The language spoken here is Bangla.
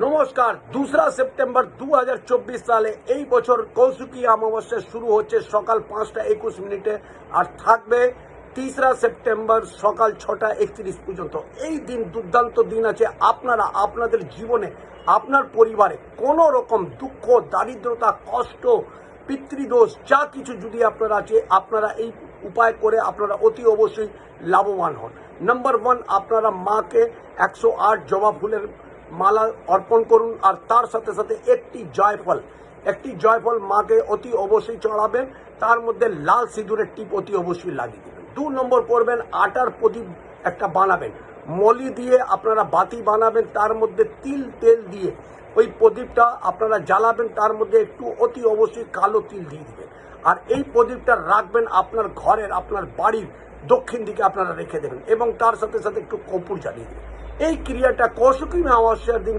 নমস্কার। 2রা সেপ্টেম্বর 2024 সালে এই বছর কৌশিকী অমাবস্যা শুরু হচ্ছে সকাল 5:21 আর থাকবে 3রা সেপ্টেম্বর সকাল 6:31 পর্যন্ত। এই দিন দুর্দান্ত দিন আছে। আপনারা আপনাদের জীবনে আপনার পরিবারে কোনো রকম দুঃখ, দারিদ্রতা, কষ্ট, পিতৃদোষ যা কিছু যদি আপনার আছে, আপনারা এই উপায় করে আপনারা অতি অবশ্যই লাভবান হন। নাম্বার 1, আপনারা মাকে 108 জবা ফুলের মালা অর্পণ করুন আর তার সাথে সাথে একটি জয়ফল মাকে অতি অবশ্যই চড়াবেন। তার মধ্যে লাল সিঁদুরের টিপ অতি অবশ্যই লাগিয়ে দেবেন। 2 নম্বর করবেন, আটার প্রদীপ একটা বানাবেন, মলি দিয়ে আপনারা বাতি বানাবেন, তার মধ্যে তেল দিয়ে ওই প্রদীপটা আপনারা জ্বালাবেন, তার মধ্যে একটু অতি অবশ্যই কালো তিল দিয়ে দিবেন। আর এই প্রদীপটা রাখবেন আপনার ঘরের, আপনার বাড়ির দক্ষিণ দিকে আপনারা রেখে দেবেন এবং তার সাথে সাথে একটু কর্পূর জ্বালিয়ে দেবেন। এই ক্রিয়াটা কৌশিকী অমাবস্যার দিন